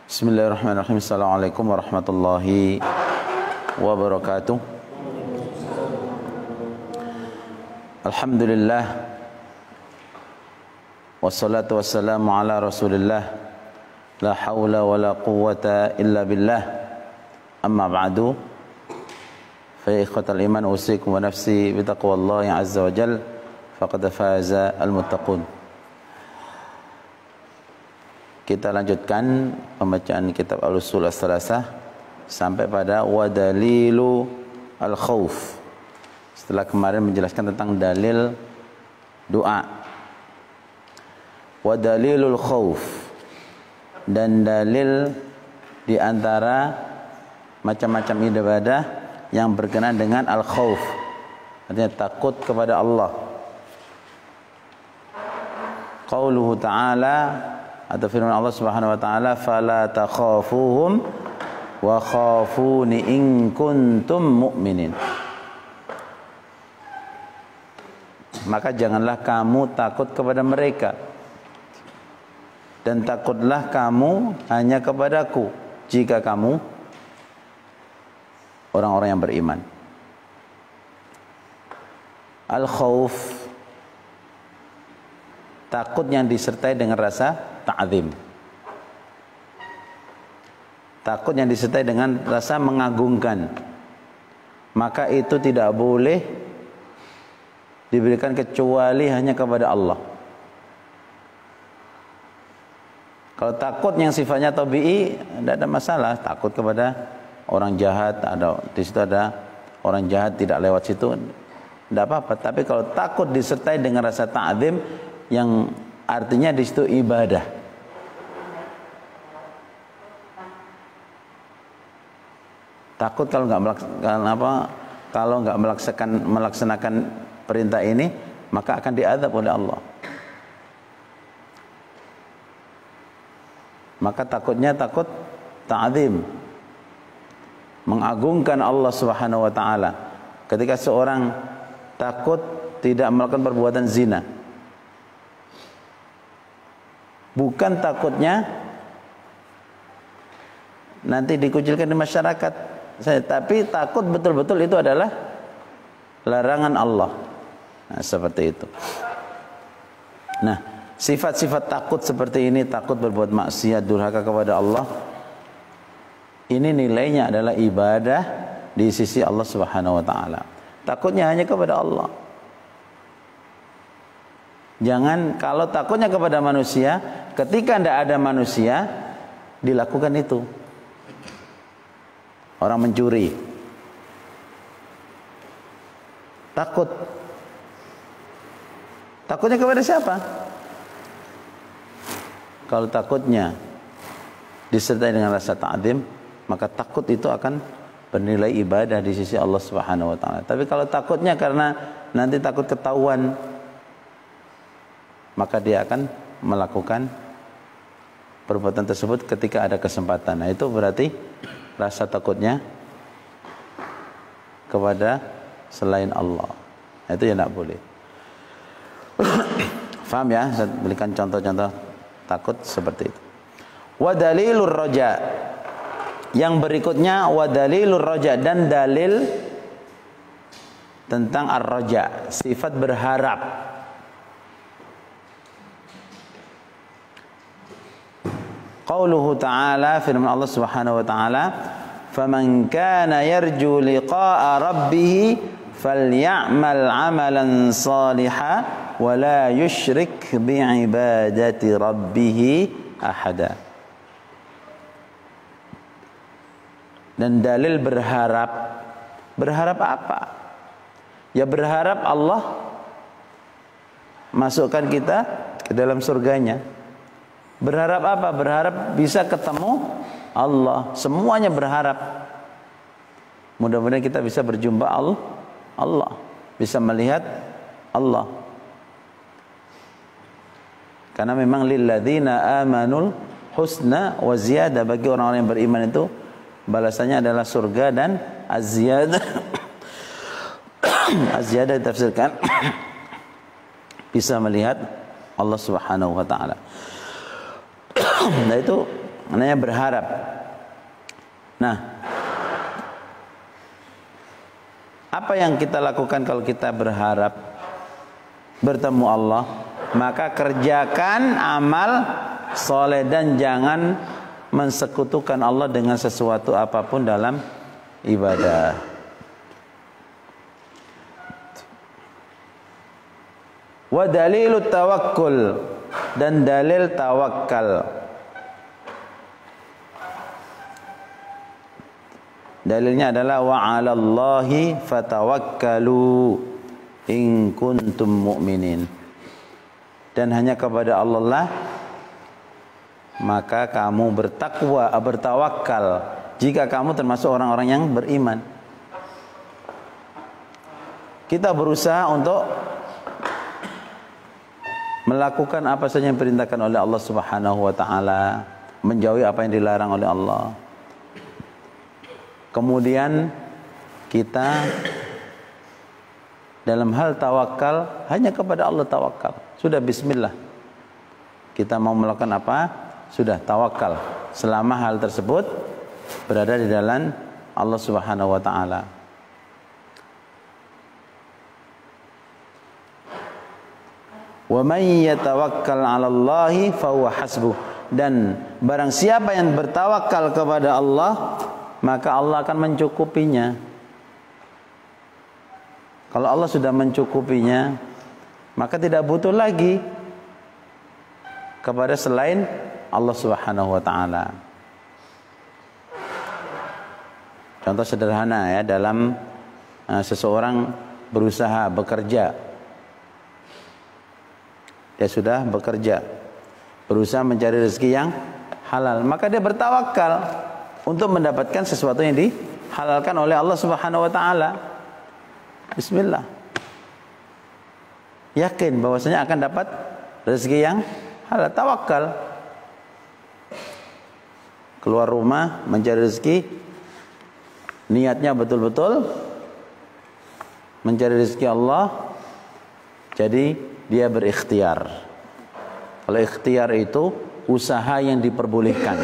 Bismillahirrahmanirrahim. Assalamualaikum warahmatullahi wabarakatuh. Alhamdulillah, wassalatu wassalamu ala rasulillah, la hawla wa la quwwata illa billah. Amma ba'du, fa ya ikhwatal iman, usikum wa nafsi bitaqwallahi azza wa jal, faqad faza al-muttaqun. Kita lanjutkan pembacaan kitab Al-Usul As-Salasah sampai pada wadalilu al-khawf. Setelah kemarin menjelaskan tentang dalil doa. Wadalilul khawf, dan dalil di antara macam-macam ibadah yang berkenaan dengan al-khawf, artinya takut kepada Allah. Qauluhu ta'ala, atau firman Allah Subhanahu wa taala, fala takhafuhum wa khafuni in kuntum mu'minin. Maka janganlah kamu takut kepada mereka, dan takutlah kamu hanya kepadaku jika kamu orang-orang yang beriman. Al-khauf, takut yang disertai dengan rasa ta'zim. Takut yang disertai dengan rasa mengagungkan. Maka itu tidak boleh diberikan kecuali hanya kepada Allah. Kalau takut yang sifatnya tabi'i, tidak ada masalah. Takut kepada orang jahat, ada di situ ada orang jahat tidak lewat situ, tidak apa-apa. Tapi kalau takut disertai dengan rasa ta'zim, yang artinya di situ ibadah. Takut kalau nggak melaksanakan perintah ini, maka akan diazab oleh Allah. Maka takutnya takut ta'zim, mengagungkan Allah Subhanahu wa taala. Ketika seorang takut tidak melakukan perbuatan zina, bukan takutnya nanti dikucilkan di masyarakat, tapi takut betul-betul itu adalah larangan Allah. Nah, seperti itu. Nah, sifat-sifat takut seperti ini, takut berbuat maksiat, durhaka kepada Allah, ini nilainya adalah ibadah di sisi Allah Subhanahu wa taala. Takutnya hanya kepada Allah. Jangan, kalau takutnya kepada manusia, ketika tidak ada manusia dilakukan itu. Orang mencuri, takutnya kepada siapa? Kalau takutnya disertai dengan rasa ta'zim, maka takut itu akan bernilai ibadah di sisi Allah Subhanahu wa taala. Tapi kalau takutnya karena nanti takut ketahuan, maka dia akan melakukan perbuatan tersebut ketika ada kesempatan. Nah, itu berarti rasa takutnya kepada selain Allah. Nah, itu yang tidak boleh. Faham ya? Saya berikan contoh-contoh takut seperti itu. Wa dalilur raja. Yang berikutnya wa dalilur raja, dan dalil tentang ar-raja, sifat berharap. Qauluhu ta'ala, firman Allah Subhanahu wa ta'ala, faman kana yarju liqa'a rabbih falya'mal 'amalan salihan wa la yusyrik bi'ibadati rabbih ahada. Dan dalil berharap. Berharap apa? Ya berharap Allah masukkan kita ke dalam surganya. Berharap apa? Berharap bisa ketemu Allah. Semuanya berharap. Mudah-mudahan kita bisa berjumpa Allah, bisa melihat Allah. Karena memang lilladzina amanul husna wa ziyadah, bagi orang-orang yang beriman itu balasannya adalah surga dan az-ziyadah. Az-ziyadah ditafsirkan bisa melihat Allah Subhanahu wa taala. Nah, itu maknanya berharap. Nah, apa yang kita lakukan kalau kita berharap bertemu Allah? Maka kerjakan amal soleh dan jangan mensekutukan Allah dengan sesuatu apapun dalam ibadah. Wa dalilut tawakkul, dan dalil tawakal. Dalilnya adalah wa 'alallahi fatawakkalu in kuntum mu'minin. Dan hanya kepada Allah lah maka kamu bertawakal jika kamu termasuk orang-orang yang beriman. Kita berusaha untuk melakukan apa saja yang diperintahkan oleh Allah Subhanahu wa taala, menjauhi apa yang dilarang oleh Allah. Kemudian kita dalam hal tawakal hanya kepada Allah tawakal. Sudah bismillah. Kita mau melakukan apa? Sudah tawakal. Selama hal tersebut berada di dalam Allah Subhanahu wa taala. Wa may yatawakkal 'ala Allahi fa huwa hasbuh. Dan barang siapa yang bertawakal kepada Allah, maka Allah akan mencukupinya. Kalau Allah sudah mencukupinya, maka tidak butuh lagi kepada selain Allah Subhanahu wa taala. Contoh sederhana ya, dalam seseorang berusaha bekerja. Dia sudah bekerja, berusaha mencari rezeki yang halal, maka dia bertawakal untuk mendapatkan sesuatu yang dihalalkan oleh Allah Subhanahu wa taala. Bismillah. Yakin bahwasanya akan dapat rezeki yang halal, tawakal. Keluar rumah mencari rezeki, niatnya betul-betul mencari rezeki Allah. Jadi dia berikhtiar. Kalau ikhtiar itu usaha yang diperbolehkan.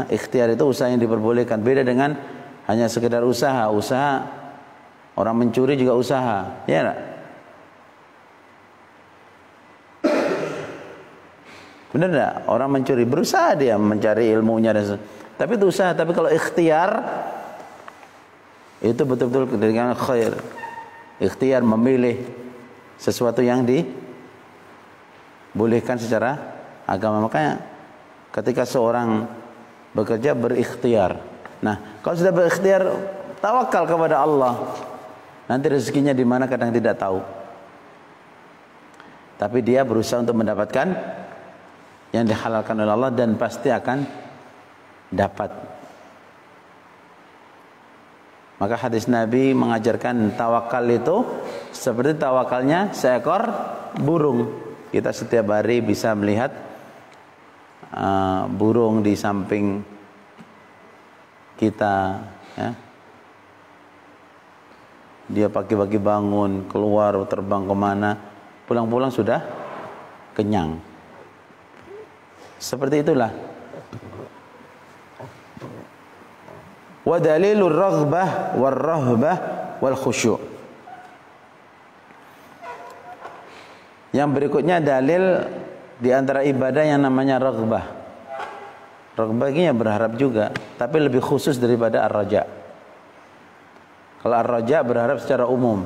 Ikhtiar itu usaha yang diperbolehkan. Beda dengan hanya sekedar usaha. Usaha orang mencuri juga usaha, ya enggak? Benar enggak? Orang mencuri berusaha dia mencari ilmunya dan tapi itu usaha. Tapi kalau ikhtiar itu betul-betul dengan khair. Ikhtiar memilih sesuatu yang dibolehkan secara agama. Makanya ketika seorang bekerja berikhtiar. Nah, kalau sudah berikhtiar, tawakal kepada Allah. Nanti rezekinya di mana kadang tidak tahu. Tapi dia berusaha untuk mendapatkan yang dihalalkan oleh Allah dan pasti akan dapat. Maka hadis Nabi mengajarkan tawakal itu seperti tawakalnya seekor burung. Kita setiap hari bisa melihat burung di samping kita, ya. Dia pagi-pagi bangun, keluar, terbang kemana, pulang-pulang sudah kenyang. Seperti itulah. Wa dalilur raghbah war rahbah wal khusyu'. Yang berikutnya dalil di antara ibadah yang namanya raghbah. Raghbah ini berharap juga, tapi lebih khusus daripada ar-raja. Kalau ar-raja berharap secara umum.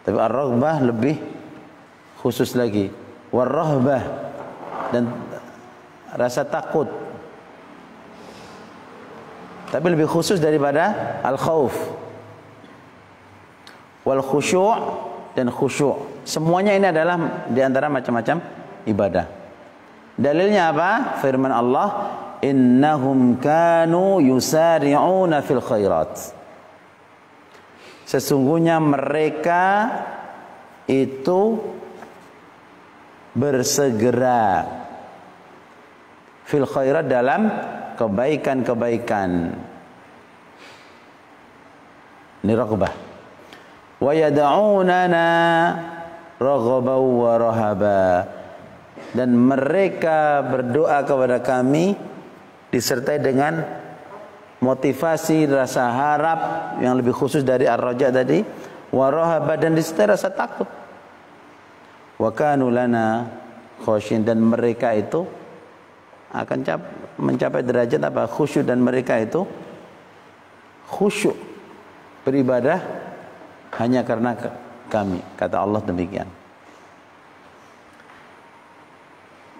Tapi ar-raghbah lebih khusus lagi. War rahbah, dan rasa takut. Tapi lebih khusus daripada al-khauf. Wal khusyu' dan khusyu'. Semuanya ini adalah di antara macam-macam ibadah. Dalilnya apa? Firman Allah, innahum kanu yusari'una fil khairat. Sesungguhnya mereka itu bersegera fil khairat, dalam kebaikan-kebaikan. Ini raghbah. Wa yad'unana raghaban wa rahaba. dan mereka berdoa kepada kami disertai dengan motivasi rasa harap yang lebih khusus dari ar-raja tadi, wa rahaba, dan disertai rasa takut. Wa kanu lana khosyin, dan mereka itu akan mencapai derajat apa? Khusyuk, dan mereka itu khusyuk beribadah hanya karena kami, kata Allah demikian.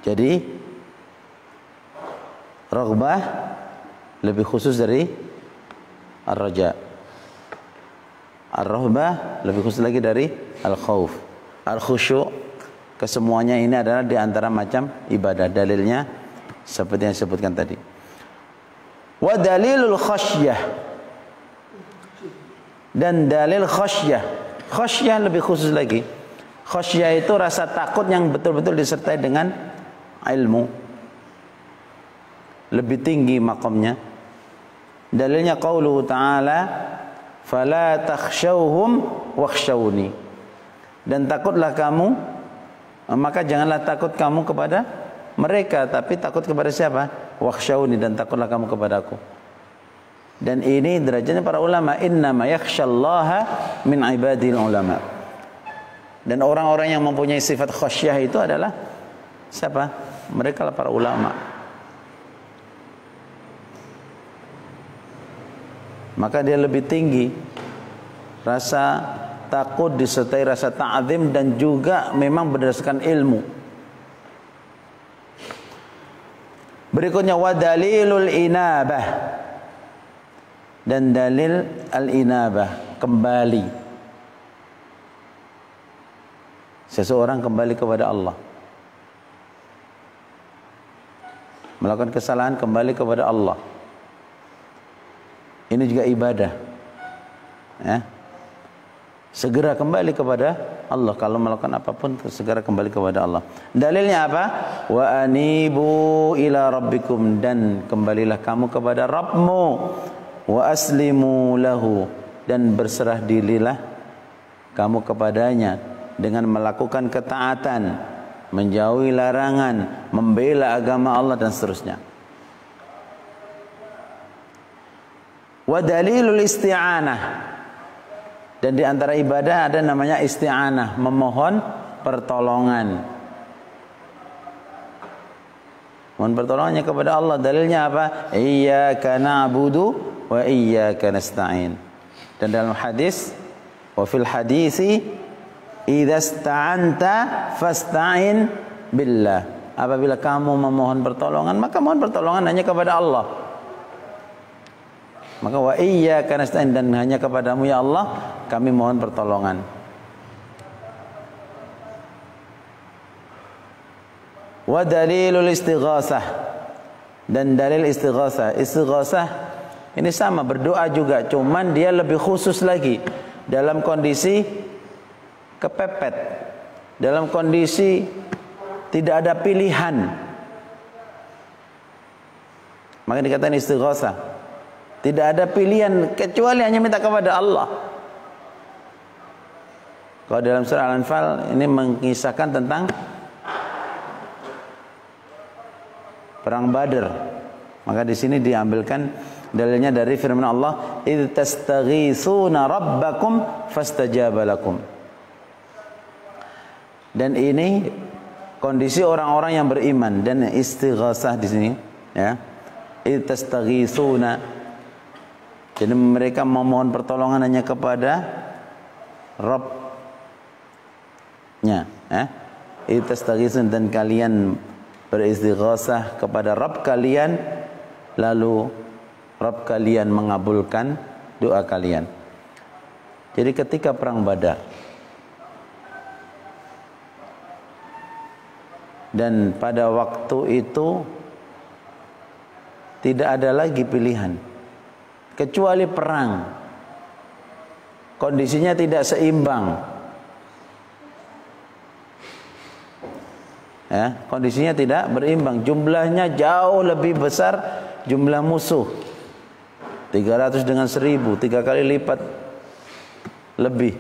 Jadi raghbah lebih khusus dari ar-raja. Ar-rahbah lebih khusus lagi dari al-khauf. Al-khusyuk, kesemuanya ini adalah di antara macam ibadah. Dalilnya seperti yang disebutkan tadi. Wa dalilul khasyah, dan dalil khasyah. Khasyah lebih khusus lagi. Khasyah itu rasa takut yang betul-betul disertai dengan ilmu. Lebih tinggi makamnya. Dalilnya qauluhu ta'ala, fala takhshawhum wakhshawni, dan takutlah kamu, maka janganlah takut kamu kepada mereka, tapi takut kepada siapa? Wakhshawni, dan takutlah kamu kepadaku. Dan ini derajatnya para ulama, innama yakhshallaha min ibadil ulama. Dan orang-orang yang mempunyai sifat khasyah itu adalah siapa? Mereka lah para ulama. Maka dia lebih tinggi rasa takut disertai rasa ta'zim, dan juga memang berdasarkan ilmu. Berikutnya wa dalilul inabah, dan dalil al-inabah, kembali. Seseorang kembali kepada Allah, melakukan kesalahan kembali kepada Allah. Ini juga ibadah. Ya. Segera kembali kepada Allah. Kalau melakukan apapun, segera kembali kepada Allah. Dalilnya apa? Wa anibu ila rabbikum, dan kembalilah kamu kepada Rabbmu. Wa aslimu lahu, dan berserah dirilah kamu kepadanya dengan melakukan ketaatan, menjauhi larangan, membela agama Allah, dan seterusnya. Wa dalilul isti'anah, dan di antara ibadah ada namanya isti'anah, memohon pertolongan. Mohon pertolongannya kepada Allah. Dalilnya apa? Iyyaka na'budu wa iyyaka nasta'in. Dan dalam hadis, wa fil hadisi idza sta'anta fasta'in billah. Apabila kamu memohon pertolongan, maka mohon pertolongan hanya kepada Allah. Maka wa iyyaka nasta'in, dan hanya kepadamu ya Allah kami mohon pertolongan. Wa dalilul istighasah, dan dalil istighasah. Istighasah ini sama, berdoa juga, cuman dia lebih khusus lagi dalam kondisi kepepet, dalam kondisi tidak ada pilihan, maka dikatakan istighasah. Tidak ada pilihan kecuali hanya minta kepada Allah. Kalau dalam surah Al-Anfal ini mengisahkan tentang perang Badar. Maka di sini diambilkan dalilnya dari firman Allah, "Idz tastaghitsuna rabbakum fastajaba lakum." Dan ini kondisi orang-orang yang beriman, dan istighasah di sini ya. Idz tastaghitsuna, jadi mereka memohon pertolongan hanya kepada Rabb-nya. Istaghitsun, dan kalian beristighasah kepada Rabb kalian, lalu Rabb kalian mengabulkan doa kalian. Jadi ketika perang Badar, dan pada waktu itu tidak ada lagi pilihan kecuali perang. Kondisinya tidak seimbang. Ya, kondisinya tidak berimbang. Jumlahnya jauh lebih besar jumlah musuh. 300 dengan 1000, 3 kali lipat lebih.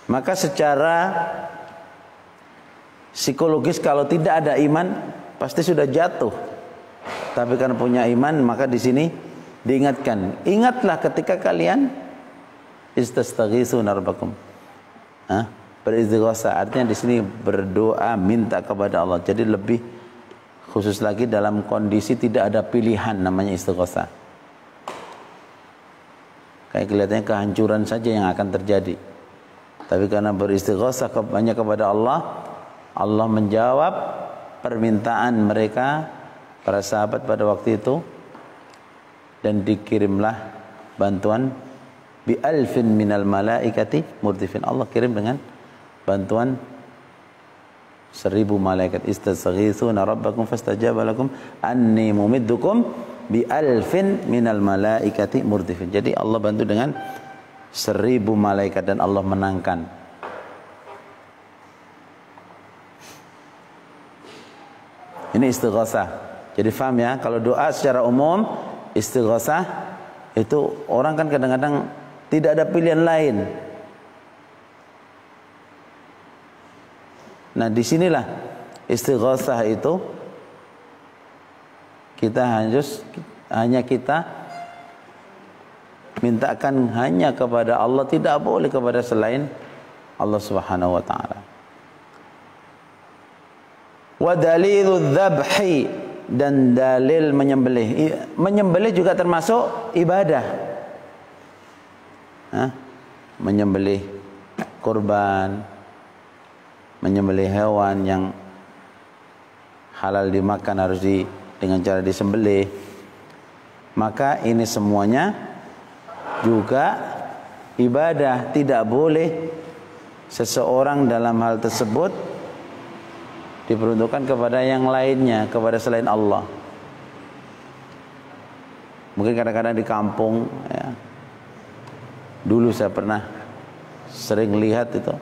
Maka secara Psikologis kalau tidak ada iman pasti sudah jatuh. Tapi karena punya iman maka di sini diingatkan. Ingatlah ketika kalian istastaghisuna rabbakum. Beristighatsah artinya di sini berdoa minta kepada Allah. Jadi lebih khusus lagi dalam kondisi tidak ada pilihan namanya istighatsah. Kayak kelihatannya kehancuran saja yang akan terjadi. Tapi karena beristighatsah hanya kepada Allah, Allah menjawab permintaan mereka para sahabat pada waktu itu dan dikirimlah bantuan bi alfin minal malaikati murdifin. Allah kirim dengan bantuan 1000 malaikat. Istaghitsuna rabbakum fastajaba lakum anni mumiddukum bi alfin minal malaikati murdifin. Jadi Allah bantu dengan 1000 malaikat dan Allah menangkan. Ini istighatsah. Jadi faham ya, kalau doa secara umum istighatsah itu orang kan kadang-kadang tidak ada pilihan lain. Nah, disinilah istighatsah itu hanya kita mintakan hanya kepada Allah, tidak boleh kepada selain Allah Subhanahu wa taala. Wa dalilul dzabhi, dan dalil menyembelih. Menyembelih juga termasuk ibadah. Menyembelih kurban, menyembelih hewan yang halal dimakan harus dengan cara disembelih. Maka ini semuanya juga ibadah. Tidak boleh seseorang dalam hal tersebut diperuntukkan kepada yang lainnya, kepada selain Allah. Mungkin kadang-kadang di kampung ya, dulu saya pernah sering lihat itu,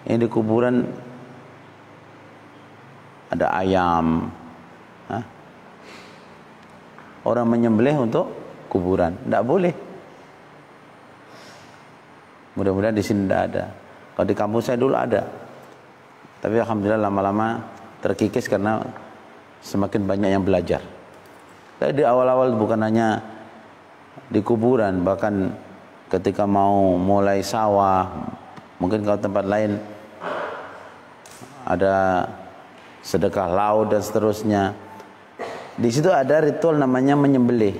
ini di kuburan ada ayam, orang menyembelih untuk kuburan. Tidak boleh. Mudah-mudahan di sini tidak ada. Kalau di kampung saya dulu ada. Tapi alhamdulillah lama-lama terkikis karena semakin banyak yang belajar. Tapi di awal-awal bukan hanya di kuburan, bahkan ketika mau mulai sawah, mungkin kalau tempat lain ada sedekah laut dan seterusnya. Di situ ada ritual namanya menyembelih.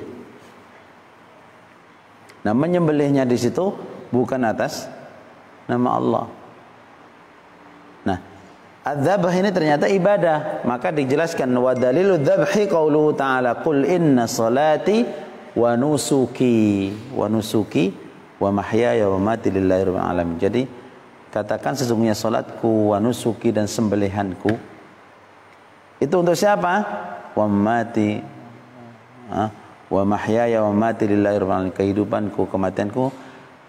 Nah, menyembelihnya di situ bukan atas nama Allah. Nah, adzabh ini ternyata ibadah. Maka dijelaskan wa dalilul dzabhi qauluhu ta'ala qul inna salati wa nusuki wa mahyaya wa mamati lillahi rabbil alamin. Jadi katakan sesungguhnya salatku wa nusuki dan sembelihanku itu untuk siapa? Wa mamati wa mahyaya wa mamati lillahi rabbil alamin. Kehidupanku, kematianku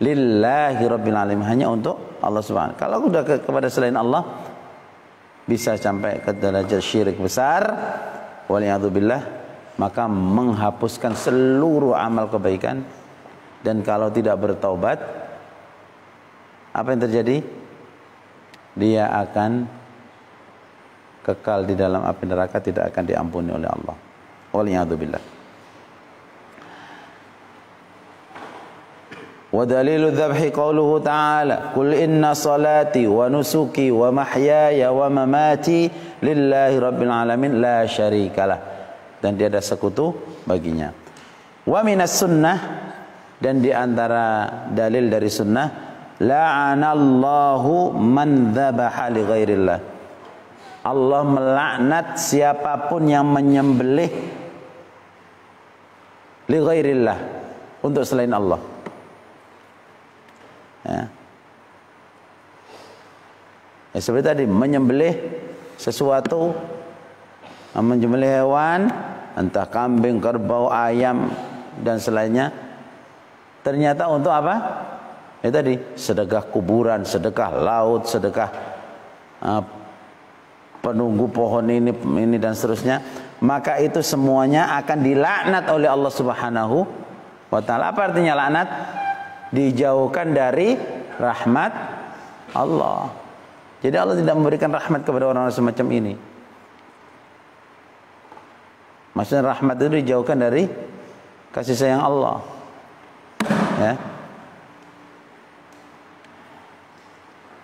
lillahi rabbil alamin, hanya untuk Allah Subhanahu. Kalau sudah kepada selain Allah bisa sampai ke derajat syirik besar, waliyadzubillah, maka menghapuskan seluruh amal kebaikan. Dan kalau tidak bertaubat, apa yang terjadi? Dia akan kekal di dalam api neraka, tidak akan diampuni oleh Allah, waliyadzubillah. Wa dalilu dzabhi qauluhu ta'ala qul inna salati wa nusuki wa mahyaya wa mamati lillahi rabbil alamin la syarikalah, dan tiada sekutu baginya. Wa minas sunnah, dan di antara dalil dari sunnah, la'anallahu man dzabaha li ghairillah. Allah melaknat siapapun yang menyembelih li ghairillah, untuk selain Allah. Ya, seperti tadi menyembelih sesuatu, menyembelih hewan, entah kambing, kerbau, ayam dan selainnya, ternyata untuk apa? Ya tadi, sedekah kuburan, sedekah laut, sedekah penunggu pohon ini dan seterusnya. Maka itu semuanya akan dilaknat oleh Allah Subhanahu wa ta'ala. Apa artinya laknat? Dijauhkan dari rahmat Allah. Jadi Allah tidak memberikan rahmat kepada orang-orang semacam ini. Maksudnya rahmat itu dijauhkan dari kasih sayang Allah. Ya.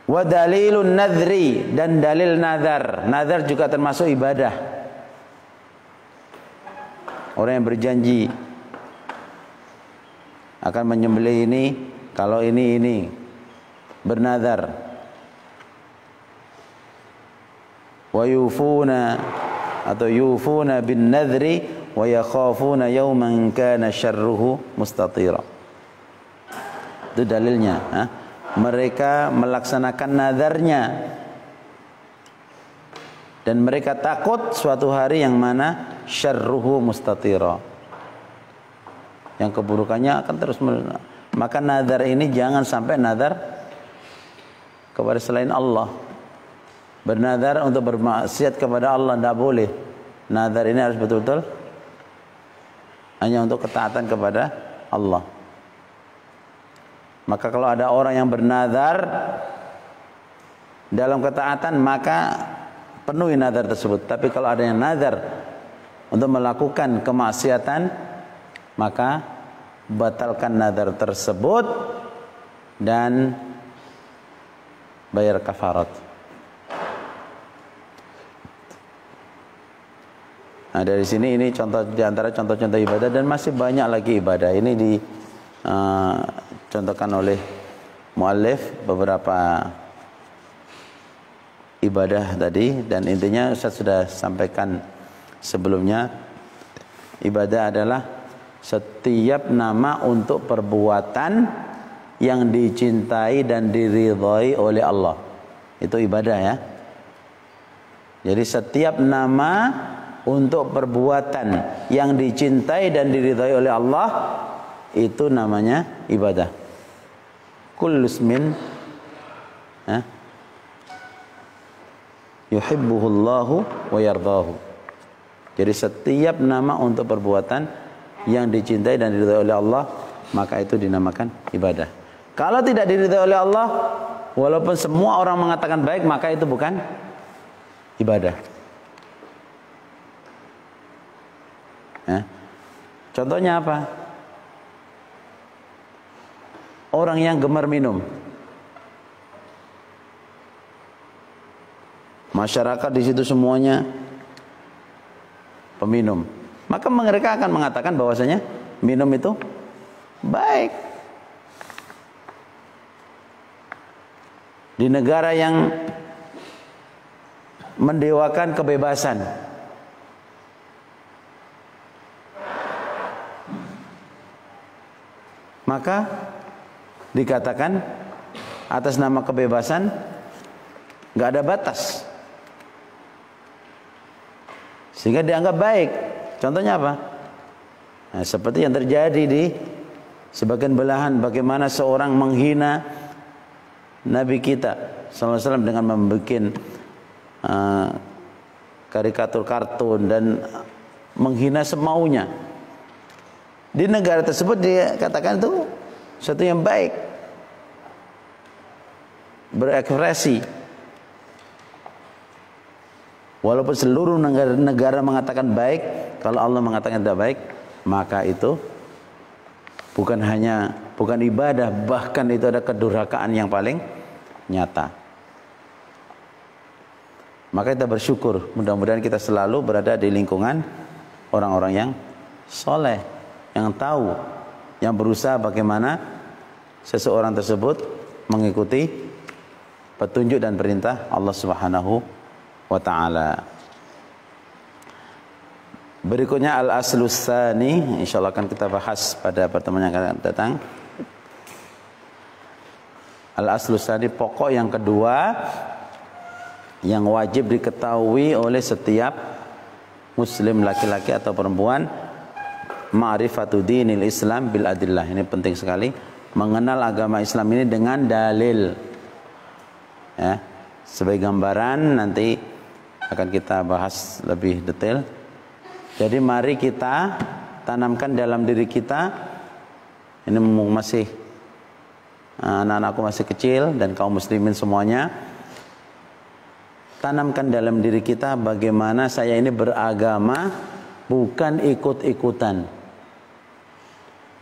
Wa dalilun nadri, dan dalil nazar. Nazar juga termasuk ibadah. Orang yang berjanji akan menyembelih ini kalau ini bernazar. Wa yufuna atau yufuna bin nadri wa yakhafuna yawman kana syarruhu mustatira. Itu dalilnya, ha? Mereka melaksanakan nazarnya dan mereka takut suatu hari yang mana syarruhu mustatira, yang keburukannya akan terus maka nazar ini jangan sampai nazar kepada selain Allah. Bernazar untuk bermaksiat kepada Allah tidak boleh. Nazar ini harus betul-betul hanya untuk ketaatan kepada Allah. Maka kalau ada orang yang bernazar dalam ketaatan, maka penuhi nazar tersebut. Tapi kalau ada yang nazar untuk melakukan kemaksiatan, maka batalkan nazar tersebut dan bayar kafarat. Nah, dari sini ini contoh di antara contoh-contoh ibadah, dan masih banyak lagi ibadah. Ini dicontohkan oleh muallif beberapa ibadah tadi, dan intinya Ustaz sudah sampaikan sebelumnya. Ibadah adalah setiap nama untuk perbuatan yang dicintai dan diridhai oleh Allah. Itu ibadah, ya. Jadi setiap nama untuk perbuatan yang dicintai dan diridhai oleh Allah, itu namanya ibadah. Kullu ismin yuhibbuhullahu wa yardahu. Jadi setiap nama untuk perbuatan yang dicintai dan diridhai oleh Allah, maka itu dinamakan ibadah. Kalau tidak diridhai oleh Allah, walaupun semua orang mengatakan baik, maka itu bukan ibadah. Ya. Contohnya apa? Orang yang gemar minum. Masyarakat di situ semuanya peminum. Maka mereka akan mengatakan bahwasanya minum itu baik. Di negara yang mendewakan kebebasan, maka dikatakan atas nama kebebasan nggak ada batas, sehingga dianggap baik. Contohnya apa? Nah, seperti yang terjadi di sebagian belahan, bagaimana seorang menghina Nabi kita sallallahu alaihi wasallam dengan membuat karikatur kartun dan menghina semaunya. Di negara tersebut dia katakan itu sesuatu yang baik, berekspresi. Walaupun seluruh negara mengatakan baik, kalau Allah mengatakan tidak baik, maka itu bukan ibadah, bahkan itu ada kedurhakaan yang paling nyata. Maka kita bersyukur, mudah-mudahan kita selalu berada di lingkungan orang-orang yang soleh, yang tahu, yang berusaha bagaimana seseorang tersebut mengikuti petunjuk dan perintah Allah Subhanahu wa ta'ala. Berikutnya al-aslus tsani, insyaallah akan kita bahas pada pertemuan yang akan datang. Al-aslus tsani, pokok yang kedua yang wajib diketahui oleh setiap muslim laki-laki atau perempuan, ma'rifatu dinil Islam bil adillah. Ini penting sekali, mengenal agama Islam ini dengan dalil. Ya, sebagai gambaran nanti akan kita bahas lebih detail. Jadi mari kita tanamkan dalam diri kita, ini masih anak-anakku masih kecil dan kaum muslimin semuanya, tanamkan dalam diri kita bagaimana saya ini beragama bukan ikut-ikutan.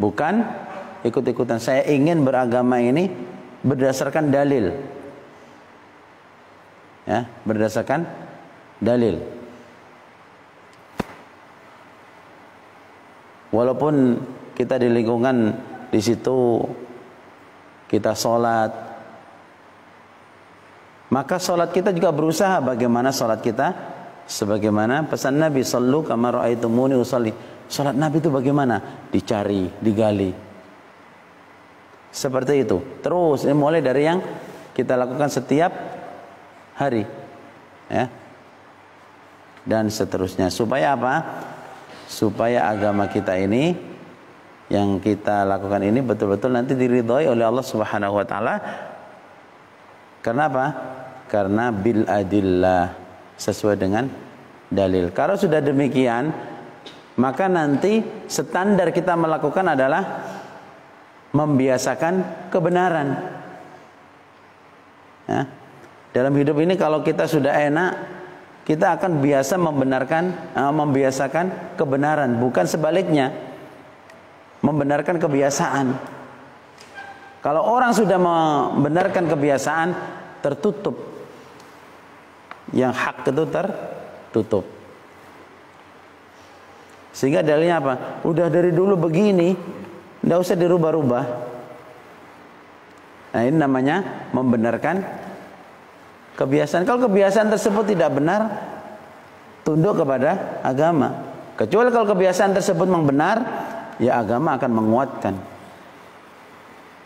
Bukan ikut-ikutan. Saya ingin beragama ini berdasarkan dalil. Ya, berdasarkan dalil. Walaupun kita di lingkungan di situ kita sholat, maka sholat kita juga berusaha bagaimana sholat kita sebagaimana pesan Nabi, sallu kama ra'aitumuni usolli. Sholat Nabi itu bagaimana? Dicari, digali. Seperti itu. Terus ini mulai dari yang kita lakukan setiap hari, ya, dan seterusnya. Supaya apa? Supaya agama kita ini yang kita lakukan ini betul-betul nanti diridhoi oleh Allah Subhanahu wa taala. Karena apa? Karena bil adillah, sesuai dengan dalil. Kalau sudah demikian, maka nanti standar kita melakukan adalah membiasakan kebenaran. Ya. Dalam hidup ini kalau kita sudah enak, kita akan biasa membiasakan kebenaran, bukan sebaliknya, membenarkan kebiasaan. Kalau orang sudah membenarkan kebiasaan, tertutup. Yang hak itu tertutup. Sehingga dalilnya apa? Udah dari dulu begini, tidak usah dirubah-rubah. Nah, ini namanya membenarkan kebiasaan. Kalau kebiasaan tersebut tidak benar, tunduk kepada agama. Kecuali kalau kebiasaan tersebut memang benar, ya agama akan menguatkan.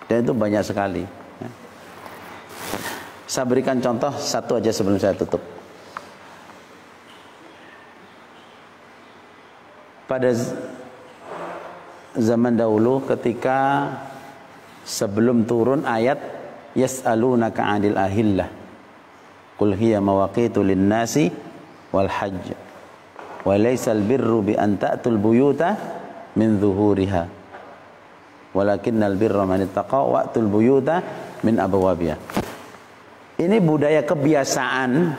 Dan itu banyak sekali. Saya berikan contoh satu aja sebelum saya tutup. Pada zaman dahulu ketika sebelum turun ayat yas'alunaka 'anil ahillah qul hiya mawaqitu lin-nasi wal hajj wa laysal birru bi an ta'tul buyuta min zuhuriha walakinnal birra man ittaqa wa'tul buyuta min abwabiha. Ini budaya kebiasaan,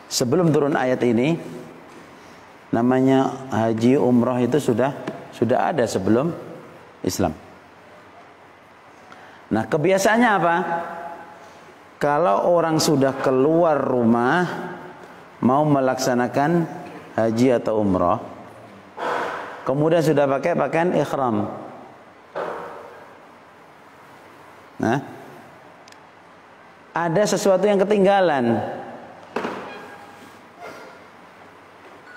sebelum turun ayat ini. Namanya haji umrah itu sudah ada sebelum Islam. Nah, kebiasaannya apa? Kalau orang sudah keluar rumah mau melaksanakan haji atau umrah, kemudian sudah pakai pakaian ihram. Nah, ada sesuatu yang ketinggalan,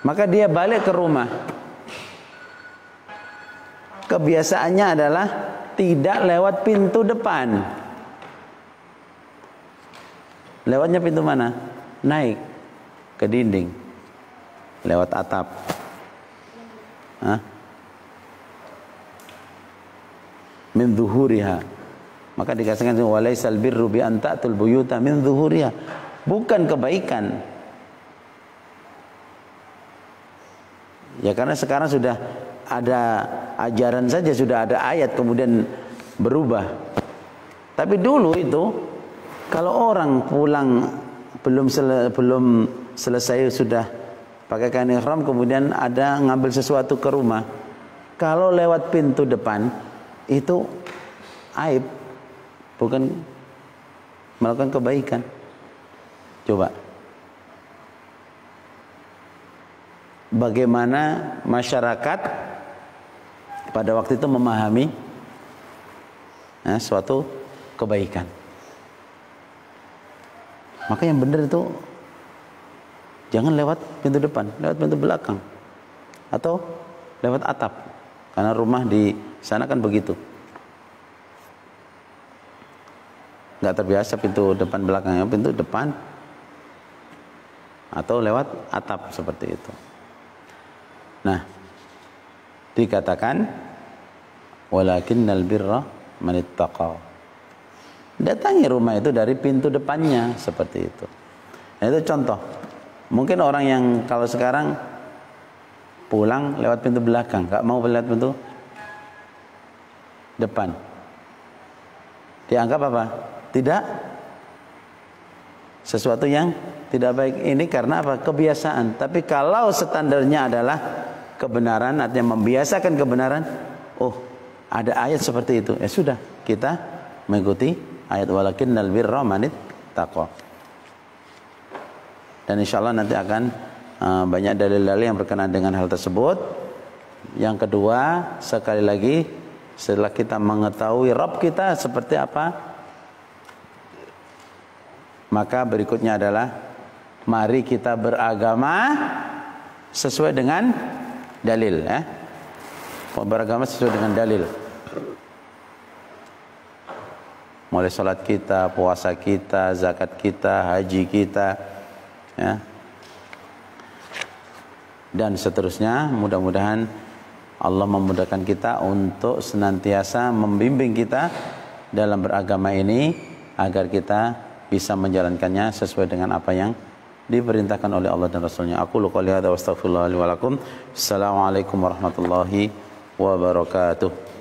maka dia balik ke rumah. Kebiasaannya adalah tidak lewat pintu depan. Lewatnya pintu mana? Naik ke dinding, lewat atap. Min zuhuriha. Maka dikatakan walaisal birru bi an ta'tul buyuta min zuhuriha. Bukan kebaikan. Ya karena sekarang sudah ada ajaran saja, sudah ada ayat kemudian berubah. Tapi dulu itu kalau orang pulang belum selesai sudah pakai kain ihram kemudian ada ngambil sesuatu ke rumah, kalau lewat pintu depan itu aib, bukan melakukan kebaikan. Coba bagaimana masyarakat pada waktu itu memahami suatu kebaikan. Maka yang benar itu jangan lewat pintu depan, lewat pintu belakang atau lewat atap, karena rumah di sana kan begitu, nggak terbiasa pintu depan belakangnya, pintu depan atau lewat atap seperti itu. Nah, dikatakan walakinnal birra man ittaqa. Datangi rumah itu dari pintu depannya, seperti itu. Nah, itu contoh. Mungkin orang yang kalau sekarang pulang lewat pintu belakang, nggak mau lewat pintu depan, dianggap apa? Tidak sesuatu yang tidak baik. Ini karena apa? Kebiasaan. Tapi kalau standarnya adalah kebenaran, artinya membiasakan kebenaran, oh ada ayat seperti itu, ya sudah, kita mengikuti ayat walakinnal birra manit taqwa. Dan insyaallah nanti akan banyak dalil-dalil yang berkenaan dengan hal tersebut. Yang kedua, sekali lagi, setelah kita mengetahui Rabb kita seperti apa, maka berikutnya adalah mari kita beragama sesuai dengan dalil, ya. Beragama sesuai dengan dalil. Mulai salat kita, puasa kita, zakat kita, haji kita, ya. Dan seterusnya. Mudah-mudahan Allah memudahkan kita untuk senantiasa membimbing kita dalam beragama ini agar kita bisa menjalankannya sesuai dengan apa yang diperintahkan oleh Allah dan Rasulnya. Aku qouli hadza wa astaghfirullah li wa lakum. Assalamualaikum warahmatullahi wabarakatuh.